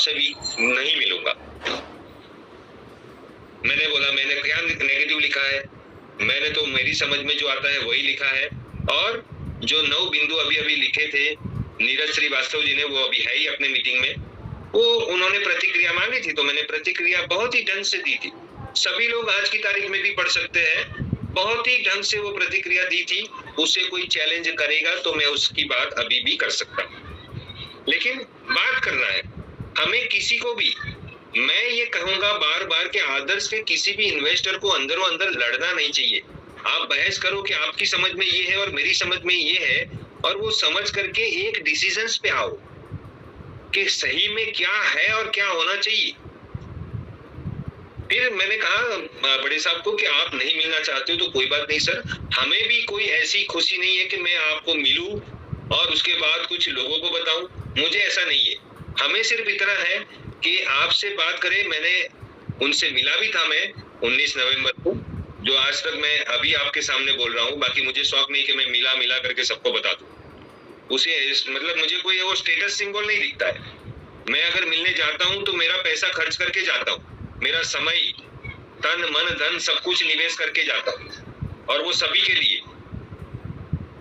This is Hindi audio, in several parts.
आपसे भी नहीं मिलूंगा। मैंने बोला मैंने क्या नेगेटिव लिखा है, मैंने तो मेरी समझ में जो आता है वही लिखा है। और जो 9 बिंदु अभी अभी लिखे थे नीरज श्रीवास्तव जी ने, वो अभी है ही अपने मीटिंग में, वो उन्होंने प्रतिक्रिया मांगी थी तो मैंने प्रतिक्रिया बहुत ही ढंग से दी थी। सभी लोग आज की तारीख में भी पढ़ सकते हैं, बहुत ही ढंग से वो प्रतिक्रिया दी थी। उसे कोई चैलेंज करेगा तो मैं उसकी बात अभी भी कर सकता हूँ, लेकिन बात करना है हमें किसी को भी। मैं ये कहूंगा बार बार कि आदर्श के किसी भी इन्वेस्टर को अंदरों अंदर लड़ना नहीं चाहिए। आप बहस करो कि आपकी समझ में ये है और मेरी समझ में ये है, और वो समझ करके एक डिसीजंस पे आओ कि सही में क्या है और क्या होना चाहिए। फिर मैंने कहा बड़े साहब को कि आप नहीं मिलना चाहते हो तो कोई बात नहीं सर, हमें भी कोई ऐसी खुशी नहीं है कि मैं आपको मिलूं और उसके बाद कुछ लोगों को बताऊं, मुझे ऐसा नहीं है। हमें सिर्फ इतना है कि आपसे बात करें। मैंने उनसे मिला भी था मैं 19 नवंबर को, जो आज तक मैं अभी आपके सामने बोल रहा हूँ। बाकी मुझे शौक नहीं कि मैं मिला करके सबको बता दूं, उसे मतलब मुझे कोई वो स्टेटस सिंबल नहीं दिखता है। मैं अगर मिलने जाता हूँ तो मेरा पैसा खर्च करके जाता हूँ, मेरा समय, तन मन धन सब कुछ निवेश करके जाता हूँ, और वो सभी के लिए।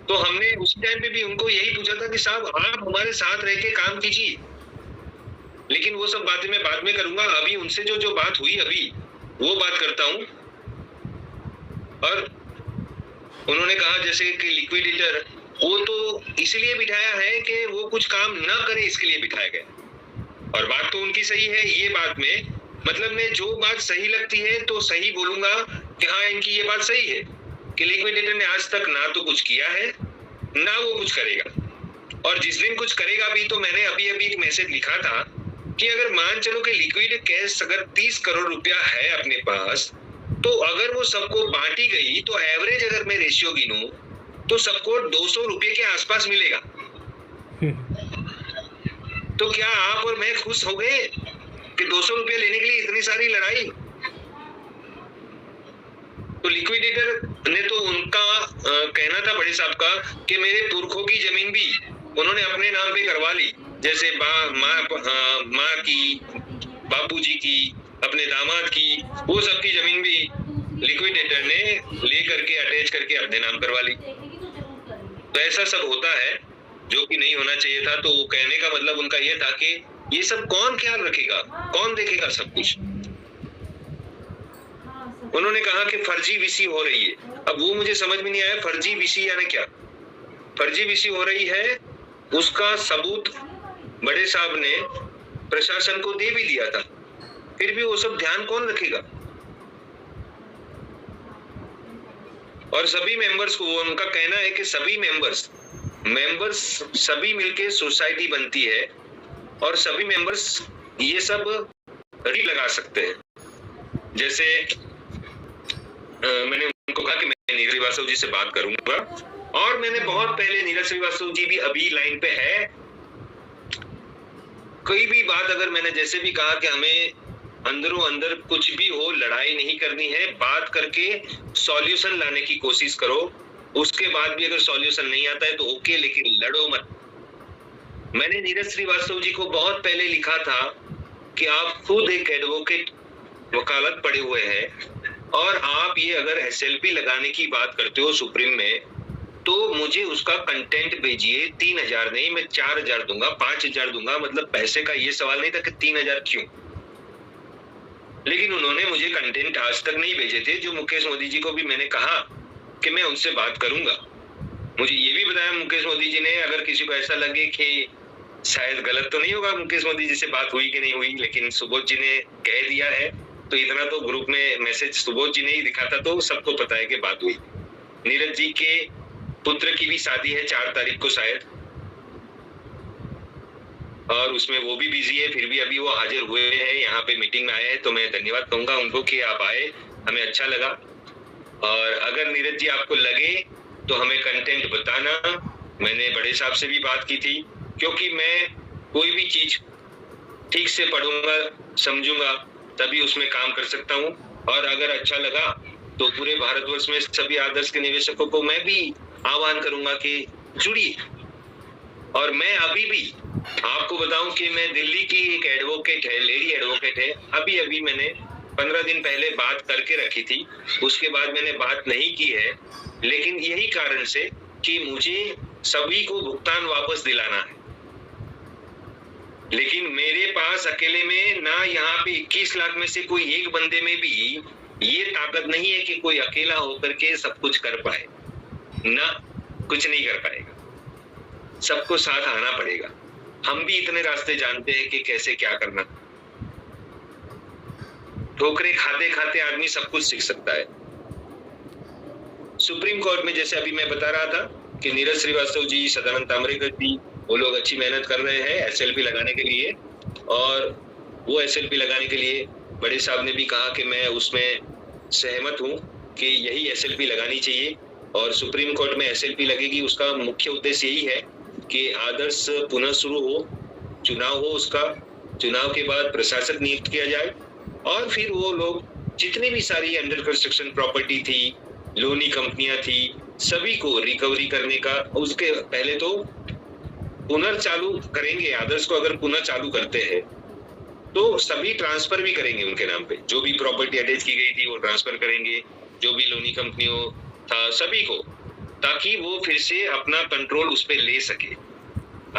तो हमने उस टाइम पे भी उनको यही पूछा था कि साहब आप हमारे साथ रह के काम कीजिए, लेकिन वो सब बातें मैं बाद में करूंगा। अभी उनसे जो बात हुई अभी वो बात करता हूँ। और उन्होंने कहा जैसे कि लिक्विडेटर, वो तो इसलिए बिठाया है कि वो कुछ काम न करे, इसके लिए बिठाया गया। और बात तो उनकी सही है। ये बात में मतलब मैं जो बात सही लगती है तो सही बोलूंगा कि हाँ इनकी ये बात सही है कि लिक्विडेटर ने आज तक ना तो कुछ किया है ना वो कुछ करेगा। और जिस दिन कुछ करेगा भी, तो मैंने अभी एक मैसेज लिखा था कि अगर मान चलो कि लिक्विड कैश अगर 30 करोड़ रुपया है अपने पास, तो अगर वो सबको बांटी गई तो एवरेज अगर मैं रेशियो गिनूं तो सबको 200 रुपये के आसपास मिलेगा। तो क्या आप और मैं खुश हो गए कि 200 रुपये लेने के लिए इतनी सारी लड़ाई? तो लिक्विडेटर ने तो उनका कहना था बड़े साहब का कि मेरे पुरखों की जमीन भी उन्होंने अपने नाम पे करवा ली, जैसे माँ की, बापूजी की, अपने दामाद की, वो सबकी जमीन भी लिक्विडेटर ने ले करके अटैच करके अपने नाम करवा ली। तो ऐसा सब होता है जो कि नहीं होना चाहिए था। तो वो कहने का मतलब उनका ये था कि ये सब कौन ख्याल रखेगा, कौन देखेगा सब कुछ। उन्होंने कहा कि फर्जी वीसी हो रही है। अब वो मुझे समझ में नहीं आया, फर्जी वीसी यानी क्या? फर्जी वीसी हो रही है उसका सबूत बड़े साहब ने प्रशासन को दे भी दिया था, फिर भी वो सब ध्यान कौन रखेगा? और सभी मेंबर्स को, उनका कहना है कि सभी मेंबर्स सभी मिलके सोसाइटी बनती है और सभी मेंबर्स ये सब रील लगा सकते हैं। जैसे मैंने उनको कहा कि मैं नीरज श्रीवास्तव जी से बात करूंगा, और मैंने बहुत पहले, नीरज श्रीवास्तव जी भी अभी लाइन पे है, कोई भी बात अगर मैंने जैसे भी कहा कि हमें अंदरों अंदर कुछ भी हो लड़ाई नहीं करनी है, बात करके सॉल्यूशन लाने की कोशिश करो। उसके बाद भी अगर सॉल्यूशन नहीं आता है तो ओके, लेकिन लड़ो मत। मैंने नीरज श्रीवास्तव जी को बहुत पहले लिखा था कि आप खुद एक एडवोकेट वकालत पढ़े हुए हैं और आप ये अगर एसएलपी लगाने की बात करते हो सुप्रीम में, तो मुझे उसका कंटेंट भेजिए। 3000 नहीं, मैं 4000 दूंगा, 5000 दूंगा। मतलब पैसे का ये सवाल नहीं था कि 3000 क्यों। लेकिन उन्होंने मुझे कंटेंट आज तक नहीं भेजे थे। जो मुकेश मोदी जी को भी मैंने कहा कि मैं उनसे बात करूंगा, मुझे ये भी बताया मुकेश मोदी जी ने, अगर किसी को ऐसा लगे कि शायद गलत तो नहीं होगा मुकेश मोदी जी से बात हुई कि नहीं हुई, लेकिन सुबोध जी ने कह दिया है तो इतना तो ग्रुप में मैसेज सुबोध जी ने ही दिखा था, तो सबको पता है कि बात हुई। नीरज जी के पुत्र की भी शादी है 4 तारीख को शायद, और उसमें वो भी बिजी है, फिर भी अभी वो हाजिर हुए हैं, यहाँ पे मीटिंग में आए हैं। तो मैं धन्यवाद कहूंगा उनको कि आप आए, हमें अच्छा लगा। और अगर नीरज जी आपको लगे तो हमें कंटेंट बताना। मैंने बड़े साहब से भी बात की थी, क्योंकि मैं कोई भी चीज ठीक से पढ़ूंगा समझूंगा तभी उसमें काम कर सकता हूँ। और अगर अच्छा लगा तो पूरे भारतवर्ष में सभी आदर्श के निवेशकों को मैं भी आह्वान करूंगा कि जुड़िए और मैं अभी भी आपको बताऊं कि मैं दिल्ली की एक एडवोकेट है, लेडी एडवोकेट है, अभी अभी मैंने 15 दिन पहले बात करके रखी थी, उसके बाद मैंने बात नहीं की है, लेकिन यही कारण से कि मुझे सभी को भुगतान वापस दिलाना है। लेकिन मेरे पास अकेले में ना यहाँ पे 21 लाख में से कोई एक बंदे में भी ये ताकत नहीं है कि कोई अकेला होकर के सब कुछ कर पाए, ना कुछ नहीं कर पाएगा, सबको साथ आना पड़ेगा। हम भी इतने रास्ते जानते हैं कि कैसे क्या करना। ठोकरे खाते खाते आदमी सब कुछ सीख सकता है। सुप्रीम कोर्ट में जैसे अभी मैं बता रहा था कि नीरज श्रीवास्तव जी, सदानंद तामरेकर जी, वो लोग अच्छी मेहनत कर रहे हैं एसएलपी लगाने के लिए, और वो एसएलपी लगाने के लिए बड़े साहब ने भी कहा कि मैं उसमें सहमत हूं कि यही एसएलपी लगानी चाहिए और सुप्रीम कोर्ट में एसएलपी लगेगी। उसका मुख्य उद्देश्य यही है कि आदर्श पुनः शुरू हो, चुनाव हो, उसका चुनाव के बाद प्रशासक नियुक्त किया जाए और फिर वो लोग जितनी भी सारी अंडर कंस्ट्रक्शन प्रॉपर्टी थी, लोनी कंपनियां थी, सभी को रिकवरी करने का, उसके पहले तो पुनर्चालू करेंगे। आदर्श को अगर पुनः चालू करते हैं तो सभी ट्रांसफर भी करेंगे उनके नाम पे, जो भी प्रॉपर्टी अटैच की गई थी वो ट्रांसफर करेंगे, जो भी लोनी कंपनियों था सभी को, ताकि वो फिर से अपना कंट्रोल उस पे ले सके।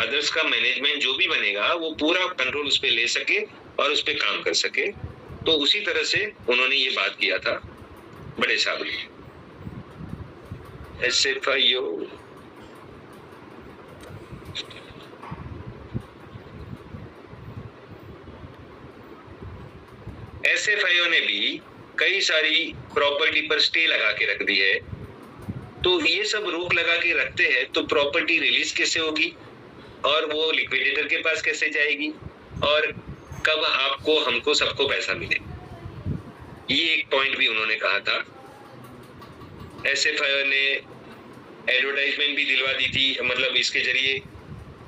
आदर्श का मैनेजमेंट जो भी बनेगा वो पूरा कंट्रोल उस पे ले सके और उस पे काम कर सके। तो उसी तरह से उन्होंने ये बात किया था बड़े साहब ने। SFIO ने भी कई सारी प्रॉपर्टी पर स्टे लगा के रख दी है। तो ये सब रोक लगा के रखते हैं तो प्रॉपर्टी रिलीज कैसे होगी और वो लिक्विडेटर के पास कैसे जाएगी और कब आपको, हमको, सबको पैसा मिले। ये एक पॉइंट भी उन्होंने कहा था। SFIO ने एडवर्टाइजमेंट भी दिलवा दी थी, मतलब इसके जरिए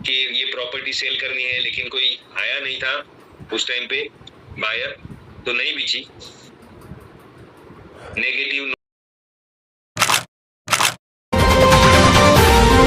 कि ये प्रॉपर्टी सेल करनी है, लेकिन कोई आया नहीं था उस टाइम पे बायर, तो नहीं बिची। नेगेटिव